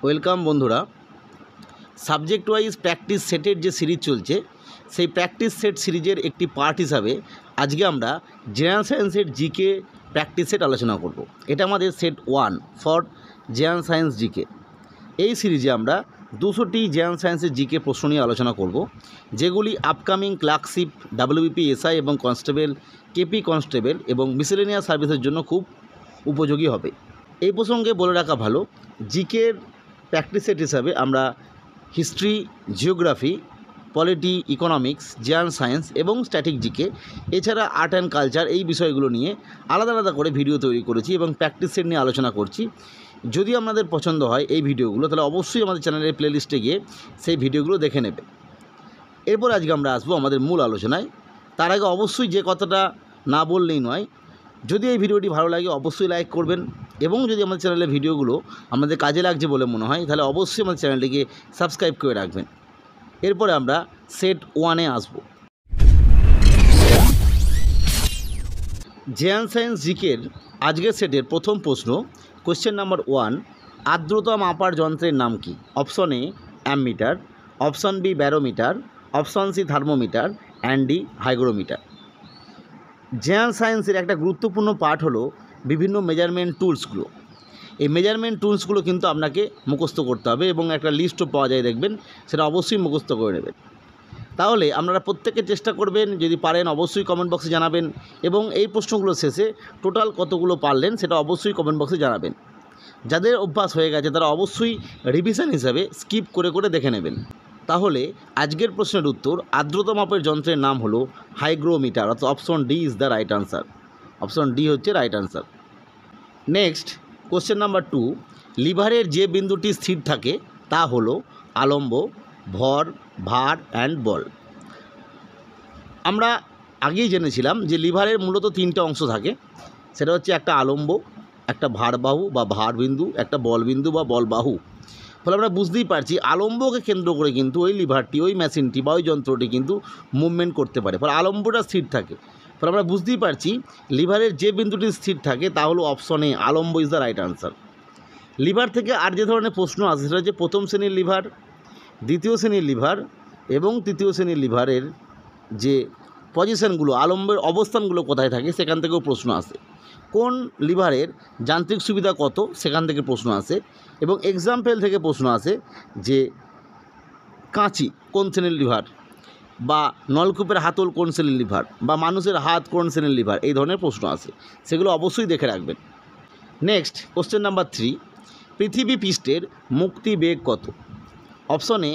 Welcome বন্ধুরা। Subject wise practice সেটের যে সিরিজ চলছে সেই প্র্যাকটিস সেট সিরিজের একটি পার্ট হিসাবে আজকে আমরা জেনারেল সায়েন্সের জিকে প্র্যাকটিস সেট আলোচনা করব। এটা আমাদের set 1 for general science GK. এই সিরিজে আমরা 200টি জেনারেল সায়েন্সের জিকে প্রশ্ন নিয়ে আলোচনা করব, যেগুলি আপকামিং ক্লার্কশিপ, ডাব্লিউবিপি, এসআই এবং কনস্টেবল, কেপি কনস্টেবল এবং মিসেলেনিয়াস সার্ভিসের জন্য খুব উপযোগী হবে। এই প্রসঙ্গে বলে রাখা ভালো, জিকের প্র্যাকটিস সেট হিসাবে আমরা history, geography, polity, economics, general science এবং স্ট্যাটিক জিকে, এছাড়া আর্ট অ্যান্ড কালচার, এই বিষয়গুলো নিয়ে আলাদা আলাদা করে ভিডিও তৈরি করেছি এবং প্র্যাকটিস সেট নিয়ে আলোচনা করছি। যদি আপনাদের পছন্দ হয় এই ভিডিওগুলো, তাহলে অবশ্যই আমাদের চ্যানেলের প্লেলিস্টে গিয়ে সেই ভিডিওগুলো দেখে নেবে। এরপর আজকে আমরা আসবো আমাদের মূল আলোচনায়। তার আগে অবশ্যই যে কথাটা না বললেই নয়, যদি এই ভিডিওটি ভালো লাগে অবশ্যই লাইক করবেন, এবং যদি আমাদের চ্যানেলের ভিডিওগুলো আমাদের কাজে লাগছে বলে মনে হয় তাহলে অবশ্যই আমাদের চ্যানেলটিকে সাবস্ক্রাইব করে রাখবেন। এরপরে আমরা সেট 1-এ আসব। জেনারেল সায়েন্স জিকের আজকের সেটের প্রথম প্রশ্ন, কোশ্চেন নাম্বার 1, আর্দ্রতা মাপার যন্ত্রের নাম কি? Option A ammeter, option B barometer, option C thermometer and D hygrometer. General সায়েন্সের একটা গুরুত্বপূর্ণ পার্ট হলো বিভিন্ন মেজারমেন্ট টুলসগুলো। এই মেজারমেন্ট টুলসগুলো কিন্তু আপনাকে মুখস্থ করতে হবে এবং একটা লিস্টও পাওয়া যায়, দেখবেন, সেটা অবশ্যই মুখস্থ করে নেবেন। তাহলে আপনারা প্রত্যেকে চেষ্টা করবেন, যদি পারেন অবশ্যই কমেন্ট বক্সে জানাবেন, এবং এই প্রশ্নগুলো শেষে টোটাল কতগুলো পারলেন সেটা অবশ্যই কমেন্ট বক্সে জানাবেন। যাদের অভ্যাস হয়ে গেছে তারা অবশ্যই রিভিশন হিসাবে স্কিপ করে করে দেখে নেবেন। তাহলে আজকের প্রশ্নের উত্তর, আর্দ্রতা মাপের যন্ত্রের নাম হলো হাইগ্রোমিটার, অর্থাৎ option D is the right answer. Option D হচ্ছে right answer. Next question number 2, লিভারের যে বিন্দুটি স্থির থাকে তা হলো আলম্ব, ভর, ভার অ্যান্ড বল। আমরা আগেই জেনেছিলাম যে লিভারের মূলত 3টে অংশ থাকে, সেটা হচ্ছে একটা আলম্ব, একটা ভারবাহু বা ভার বিন্দু, একটা বল বিন্দু বা বলবাহু। ফলে আমরা বুঝতেই পারছি আলম্বকে কেন্দ্র করে কিন্তু ওই লিভারটি, ওই মেশিনটি বা ওই যন্ত্রটি কিন্তু মুভমেন্ট করতে পারে, ফলে আলম্বটা স্থির থাকে। ফলে আমরা বুঝতেই পারছি লিভারের যে বিন্দুটি স্থির থাকে তা হলো অপশন এ, আলম্ব is the right answer. Lever থেকে আর যে ধরনের প্রশ্ন আসে সেটা হচ্ছে প্রথম শ্রেণীর লিভার, দ্বিতীয় শ্রেণীর লিভার এবং তৃতীয় শ্রেণীর লিভারের যে পজিশনগুলো, আলম্বের অবস্থানগুলো কোথায় থাকে সেখান থেকেও প্রশ্ন আসে। কোন লিভারের যান্ত্রিক সুবিধা কত সেখান থেকে প্রশ্ন আসে, এবং এক্সাম্পল থেকে প্রশ্ন আসে যে কাঁচি কোন শ্রেণীর লিভার, বা নলকূপের হাতল কোন শ্রেণীর লিভার, বা মানুষের হাত কোন শ্রেণীর লিভার, এই ধরনের প্রশ্ন আসে, সেগুলো অবশ্যই দেখে রাখবেন। নেক্সট কোশ্চেন নাম্বার 3, পৃথিবী পৃষ্ঠের মুক্তি বেগ কত? Option A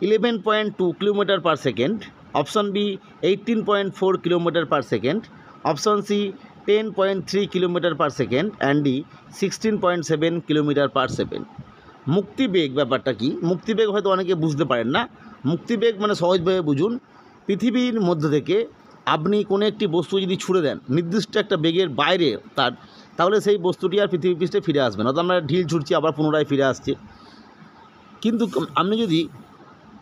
11.2 kilometre per second, option B 18.4 kilometre per second, option C 10.3 kilometre per second and D 16.7 kilometre per second. মুক্তিবেগ ব্যাপারটা কি? মুক্তিবেগ হয়তো অনেকে বুঝতে পারেন না। মুক্তিবেগ মানে সহজভাবে বুঝুন, পৃথিবীর মধ্য থেকে আপনি কোনো একটি বস্তু যদি ছুড়ে দেন নির্দিষ্ট একটা বেগের বাইরে তাহলে সেই বস্তুটি আর পৃথিবী পৃষ্ঠে ফিরে আসবে না। অর্থাৎ আমরা ঢিল ছুটছি আবার পুনরায় ফিরে আসছে, কিন্তু আপনি যদি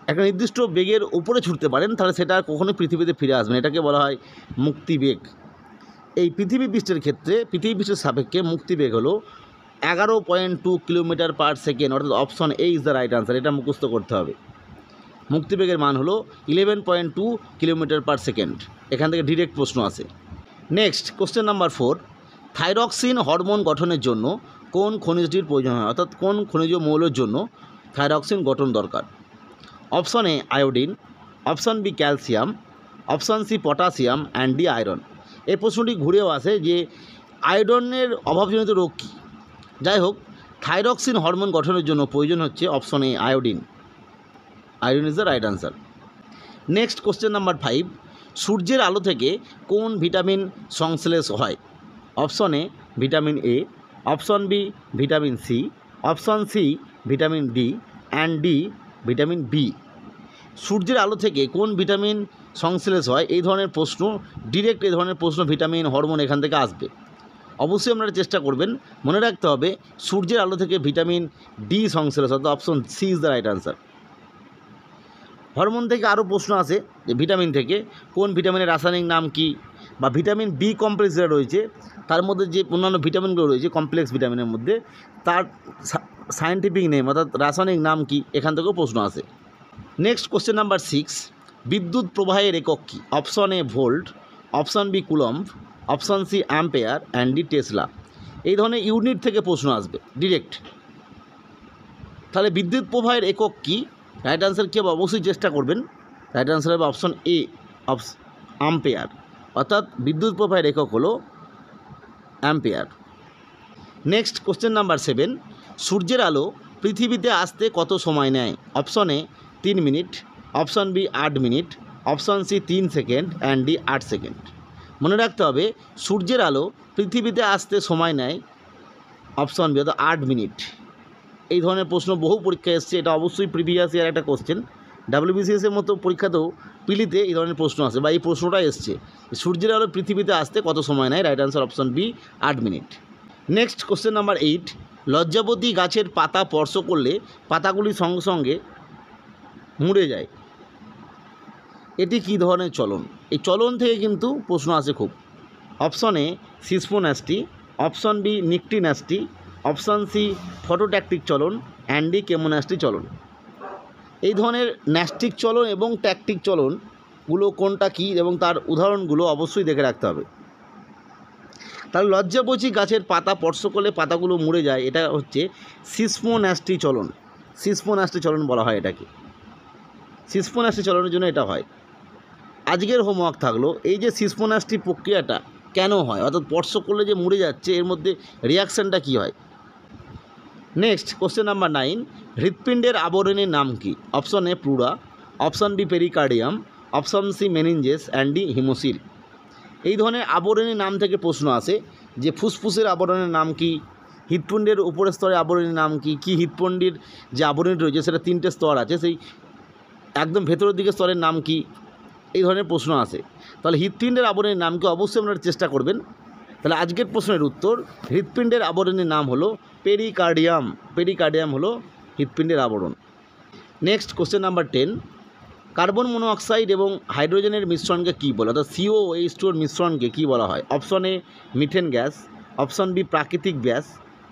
একটা নির্দিষ্ট বেগের উপরে ছুটতে পারেন তাহলে সেটা আর কখনোই পৃথিবীতে ফিরে আসবে না। এটাকে বলা হয় মুক্তিবেগ। এই পৃথিবী পৃষ্ঠের ক্ষেত্রে, পৃথিবী পৃষ্ঠের সাপেক্ষে মুক্তিবেগ হলো 11.2 কিলোমিটার পার সেকেন্ড, অর্থাৎ option A is the right answer. এটা মুখস্থ করতে হবে। মুক্তিবেগের মান হলো 11.2 কিলোমিটার পার সেকেন্ড। এখান থেকে ডিরেক্ট প্রশ্ন আসে। Next question number 4, thyroxine hormone গঠনের জন্য কোন খনিজটির প্রয়োজন হয়? অর্থাৎ কোন খনিজ মৌলের জন্য থাইরক্সিন গঠন দরকার? Option A iodine, option B calcium, option C potassium and D iron. এই প্রশ্নটি ঘুরেও আসে যে আয়োডিনের অভাবজনিত রোগ কী? যাই হোক, থাইরক্সিন হরমোন গঠনের জন্য প্রয়োজন হচ্ছে option A iodine. Iodine is the right answer. Next question number 5, সূর্যের আলো থেকে কোন ভিটামিন সংশ্লেষ হয়? Option A vitamin A, option B vitamin C, option C vitamin D and D vitamin B. সূর্যের আলো থেকে কোন ভিটামিন সংশ্লেষ হয়, এই ধরনের প্রশ্ন, ডিরেক্ট এই ধরনের প্রশ্ন ভিটামিন, হরমোন এখান থেকে আসবে। অবশ্যই আপনারা চেষ্টা করবেন, মনে রাখতে হবে সূর্যের আলো থেকে ভিটামিন ডি সংশ্লেষ, অর্থাৎ option C is the right answer. Hormone থেকে আরও প্রশ্ন আসে যে ভিটামিন থেকে কোন ভিটামিনের রাসায়নিক নাম কি, বা ভিটামিন বি কমপ্লেক্স যেটা রয়েছে তার মধ্যে যে অন্যান্য ভিটামিনগুলো রয়েছে কমপ্লেক্স ভিটামিনের মধ্যে, তার সায়েন্টিফিক নেম অর্থাৎ রাসায়নিক নাম কি, এখান থেকেও প্রশ্ন আসে। নেক্সট কোশ্চেন নাম্বার 6, বিদ্যুৎ প্রবাহের একক কী? Option A volt, option B coulomb, option C ampere and D tesla. এই ধরনের ইউনিট থেকে প্রশ্ন আসবে ডিরেক্ট। তাহলে বিদ্যুৎ প্রবাহের একক কী, রাইট আনসার কী হবে অবশ্যই চেষ্টা করবেন। রাইট আনসার হবে অপশন এ অ্যাম্পেয়ার, অর্থাৎ বিদ্যুৎ প্রবাহের একক হলো অ্যাম্পেয়ার। নেক্সট কোশ্চেন নাম্বার 7, সূর্যের আলো পৃথিবীতে আসতে কত সময় নেয়? Option A 3 minute, option B 8 minute, option C 3 second and D 8 second. মনে রাখতে হবে সূর্যের আলো পৃথিবীতে আসতে সময় নেয় অপশন বি অর্থাৎ 8 মিনিট। এই ধরনের প্রশ্ন বহু পরীক্ষায় এসছে, এটা অবশ্যই প্রিভিয়াস ইয়ার একটা কোশ্চেন। WBCS এর মতো পরীক্ষাতেও পিলিতে এই ধরনের প্রশ্ন আসে বা এই প্রশ্নটা এসছে, সূর্যের আলো পৃথিবীতে আসতে কত সময় নেয়? Right answer option B 8 minute. Next question number 8, লজ্জাবতী গাছের পাতা স্পর্শ করলে পাতাগুলি সঙ্গে সঙ্গে মুড়ে যায়, এটি কী ধরনের চলন? এই চলন থেকে কিন্তু প্রশ্ন আসে খুব। Option A seismonasty, option B nyctinasty, option C phototactic চলন অ্যান্ড ডি কেমোন্যাস্টি চলন। এই ধরনের ন্যাস্টিক চলন এবং ট্যাকটিক চলনগুলো কোনটা কী এবং তার উদাহরণগুলো অবশ্যই দেখে রাখতে হবে। তাহলে লজ্জাবতী গাছের পাতা স্পর্শ করলে পাতাগুলো মুড়ে যায়, এটা হচ্ছে সিসমোন্যাস্টি চলন। সিসমোন্যাস্টি চলন বলা হয় এটাকে। সিসমোন্যাস্টি চলনের জন্য এটা হয়। আজকের হোমওয়ার্ক থাকলো এই যে সিসমোন্যাস্টি প্রক্রিয়াটা কেন হয়, অর্থাৎ স্পর্শ করলে যে মুড়ে যাচ্ছে এর মধ্যে রিয়াকশানটা কী হয়। নেক্সট কোশ্চেন নাম্বার 9, হৃৎপিণ্ডের আবরণের নাম কি? Option A pleura, option B pericardium, option C meninges and D haemocoel. এই ধরনের আবরণের নাম থেকে প্রশ্ন আসে যে ফুসফুসের আবরণের নাম কি, হৃৎপিণ্ডের উপরের স্তরে আবরণের নাম কি, কি হৃৎপিণ্ডের যে আবরণ রয়েছে সেটা 3টে স্তর আছে, সেই একদম ভেতরের দিকে স্তরের নাম কি, এই ধরনের প্রশ্ন আসে। তাহলে হৃৎপিণ্ডের আবরণের নামকে অবশ্যই আপনারা চেষ্টা করবেন। তাহলে আজকের প্রশ্নের উত্তর হৃৎপিণ্ডের আবরণের নাম হলো পেরিকার্ডিয়াম। পেরিকার্ডিয়াম হলো হৃৎপিণ্ডের আবরণ। Next question number 10, carbon monoxide এবং হাইড্রোজেনের মিশ্রণকে কী বলে, অর্থাৎ COH2 এর মিশ্রণকে কী বলা হয়? Option A methane gas, option B প্রাকৃতিক gas,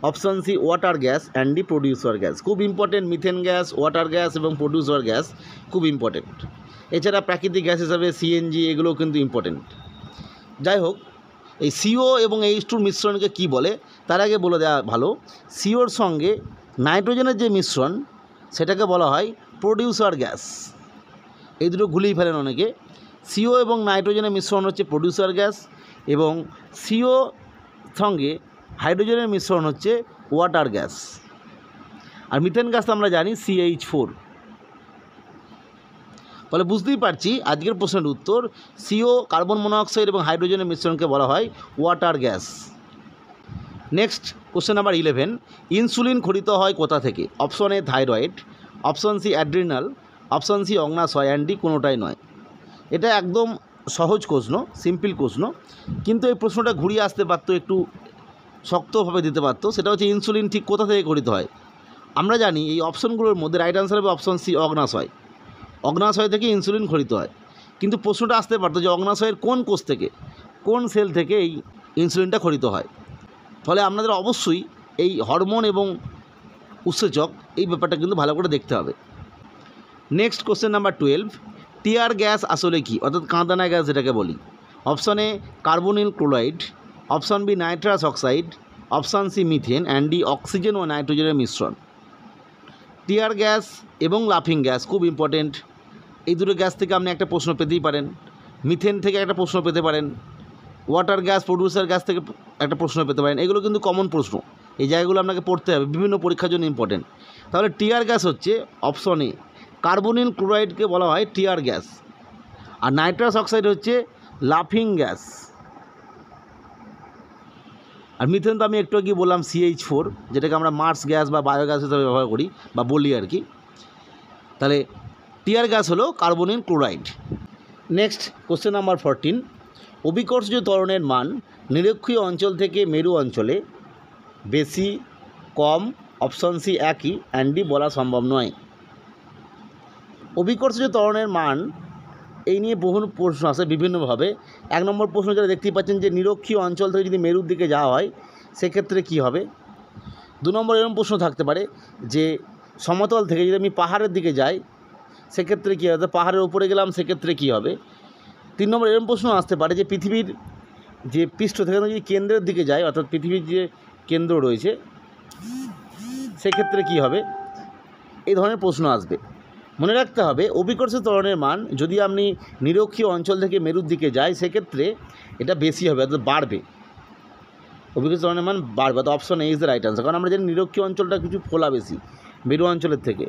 option C water gas and D producer gas. খুব important, methane gas, water gas এবং প্রডিউসার গ্যাস খুব ইম্পর্টেন্ট। এছাড়া প্রাকৃতিক গ্যাস হিসাবে CNG এগুলোও কিন্তু ইম্পর্টেন্ট। যাই হোক, এই CO এবং H2 মিশ্রণকে কী বলে তার আগে বলে দেওয়া ভালো। COর সঙ্গে নাইট্রোজেনের যে মিশ্রণ সেটাকে বলা হয় প্রডিউসার গ্যাস। এই দুটো গুলিয়ে ফেলেন অনেকে। CO এবং নাইট্রোজেনের মিশ্রণ হচ্ছে প্রডিউসার গ্যাস এবং CO সঙ্গে হাইড্রোজেনের মিশ্রণ হচ্ছে ওয়াটার গ্যাস। আর মিথেন গ্যাস তো আমরা জানি CH4। ফলে বুঝতেই পারছি আজকের প্রশ্নের উত্তর CO কার্বন মনোঅক্সাইড এবং হাইড্রোজেনের মিশ্রণকে বলা হয় water gas. Next question number 11, insulin খরিত হয় কোথা থেকে? Option A thyroid, option C adrenal, option C অগ্নাশয় অ্যান্ড ডি কোনোটাই নয়। এটা একদম সহজ প্রশ্ন, সিম্পল প্রশ্ন, কিন্তু এই প্রশ্নটা ঘুরিয়ে আসতে পারতো, একটু শক্তভাবে দিতে পারতো। সেটা হচ্ছে ইনসুলিন ঠিক কোথা থেকে খরিত হয়। আমরা জানি এই অপশনগুলোর মধ্যে রাইট আনসার হবে অপশন সি অগ্নাশয়। অগ্নাশয় থেকে ইনসুলিন খরিত হয়, কিন্তু প্রশ্নটা আসতে পারতো যে অগ্নাশয়ের কোন কোষ থেকে, কোন সেল থেকে এই ইনসুলিনটা খরিত হয়। ফলে আপনাদের অবশ্যই এই হরমোন এবং উৎসেচক এই ব্যাপারটা কিন্তু ভালো করে দেখতে হবে। Next question number 12, tear gas আসলে কি, অর্থাৎ কাঁদানা গ্যাস যেটাকে বলি? Option A carbonyl chloride, option B nitrous oxide, option C methane and D oxygen ও নাইট্রোজেনের মিশ্রণ। টিয়ার গ্যাস এবং লাফিং গ্যাস খুব ইম্পর্টেন্ট। এই দুটো গ্যাস থেকে আপনি একটা প্রশ্ন পেতেই পারেন, মিথেন থেকে একটা প্রশ্ন পেতে পারেন, ওয়াটার গ্যাস প্রডিউসার গ্যাস থেকে একটা প্রশ্ন পেতে পারেন। এগুলো কিন্তু কমন প্রশ্ন, এই জায়গাগুলো আপনাকে পড়তে হবে, বিভিন্ন পরীক্ষার জন্য ইম্পর্টেন্ট। তাহলে টিয়ার গ্যাস হচ্ছে অপশন এ, কার্বনিল ক্লোরাইডকে বলা হয় টিয়ার গ্যাস, আর নাইট্রাস অক্সাইড হচ্ছে লাফিং গ্যাস, আর মিথেন তো আমি একটু আগে বললাম CH4, যেটাকে আমরা মার্স গ্যাস বা বায়োগ্যাস হিসাবে ব্যবহার করি বা বলি আর কি। তাহলে টিয়ার গ্যাস হলো carbonyl chloride. Next question number 14, অভিকর্ষজ ত্বরণের মান নিরক্ষীয় অঞ্চল থেকে মেরু অঞ্চলে বেশি, কম, অপশন সি একই অ্যান্ড ডি বলা সম্ভব নয়। অভিকর্ষজ ত্বরণের মান এই নিয়ে বহু প্রশ্ন আসে বিভিন্নভাবে। 1 নম্বর প্রশ্ন যেটা দেখতেই পাচ্ছেন যে নিরক্ষীয় অঞ্চল থেকে যদি মেরুর দিকে যাওয়া হয় সেক্ষেত্রে কী হবে। 2 নম্বর এরকম প্রশ্ন থাকতে পারে যে সমতল থেকে যদি আমি পাহাড়ের দিকে যাই সেক্ষেত্রে কী হবে, পাহাড়ের উপরে গেলাম সেক্ষেত্রে কী হবে। 3 নম্বর এরকম প্রশ্ন আসতে পারে যে পৃথিবীর যে পৃষ্ঠ থেকে যদি কেন্দ্রের দিকে যায়, অর্থাৎ পৃথিবীর যে কেন্দ্র রয়েছে সেক্ষেত্রে কী হবে, এই ধরনের প্রশ্ন আসবে। মনে রাখতে হবে অভিকর্ষের ত্বরণের মান যদি আপনি নিরক্ষীয় অঞ্চল থেকে মেরুর দিকে যায় সেক্ষেত্রে এটা বেশি হবে, অর্থাৎ বাড়বে, অভিকর্ষের ত্বরণের মান বাড়বে। তো option A is the right answer, কারণ আমরা জানি নিরক্ষীয় অঞ্চলটা কিছু ফোলা বেশি মেরু অঞ্চলের থেকে,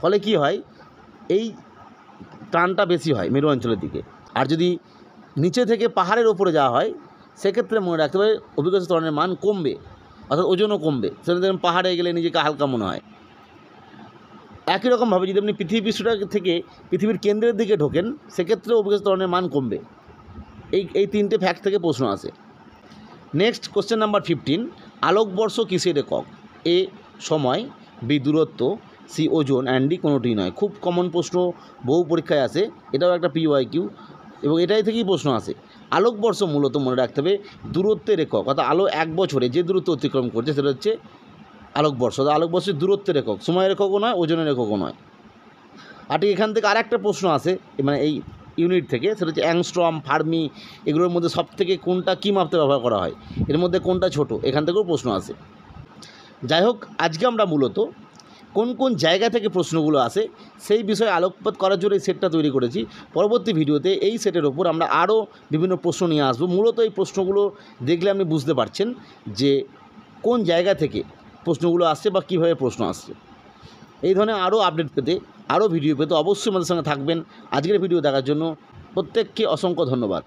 ফলে কি হয় এই টানটা বেশি হয় মেরু অঞ্চলের দিকে। আর যদি নিচে থেকে পাহাড়ের ওপরে যাওয়া হয় সেক্ষেত্রে মনে রাখতে হবে অভিকর্ষের ত্বরণের মান কমবে, অর্থাৎ ওজনও কমবে। সেটা দেখুন পাহাড়ে গেলে নিজেকে হালকা মনে হয়। একই রকমভাবে যদি আপনি পৃথিবী পৃষ্ঠটা থেকে পৃথিবীর কেন্দ্রের দিকে ঢোকেন সেক্ষেত্রে অভিকর্ষের ত্বরণের মান কমবে। এই 3টে ফ্যাক্ট থেকে প্রশ্ন আসে। নেক্সট কোশ্চেন নাম্বার 15, আলোকবর্ষ কিসের একক? এ সময়, বি দূরত্ব, সি ওজন, অ্যান্ড ডি কোনোটিই নয়। খুব কমন প্রশ্ন, বহু পরীক্ষায় আসে, এটাও একটা PYQ এবং এটাই থেকেই প্রশ্ন আসে। আলোকবর্ষ মূলত মনে রাখতে হবে দূরত্বের একক, অর্থাৎ আলো 1 বছরে যে দূরত্ব অতিক্রম করছে সেটা হচ্ছে আলোকবর্ষ। আলোকবর্ষের দূরত্বের একক, সময়ের এককও নয়, ওজনের এককও নয়। আর ঠিক এখান থেকে আরেকটা প্রশ্ন আসে মানে এই ইউনিট থেকে, সেটা হচ্ছে অ্যাংস্ট্রম, ফার্মি, এগুলোর মধ্যে সবথেকে কোনটা কী মাপতে ব্যবহার করা হয়, এর মধ্যে কোনটা ছোট, এখান থেকেও প্রশ্ন আসে। যাই হোক, আজকে আমরা মূলত কোন কোন জায়গা থেকে প্রশ্নগুলো আসে সেই বিষয়ে আলোকপাত করার জন্য এই সেটটা তৈরি করেছি। পরবর্তী ভিডিওতে এই সেটের ওপর আমরা আরও বিভিন্ন প্রশ্ন নিয়ে আসবো। মূলত এই প্রশ্নগুলো দেখলে আপনি বুঝতে পারছেন যে কোন জায়গা থেকে প্রশ্নগুলো আসছে বা কীভাবে প্রশ্ন আসছে। এই ধরনের আরও আপডেট পেতে, আরও ভিডিও পেতে অবশ্যই আমাদের সঙ্গে থাকবেন। আজকের ভিডিও দেখার জন্য প্রত্যেককে অসংখ্য ধন্যবাদ।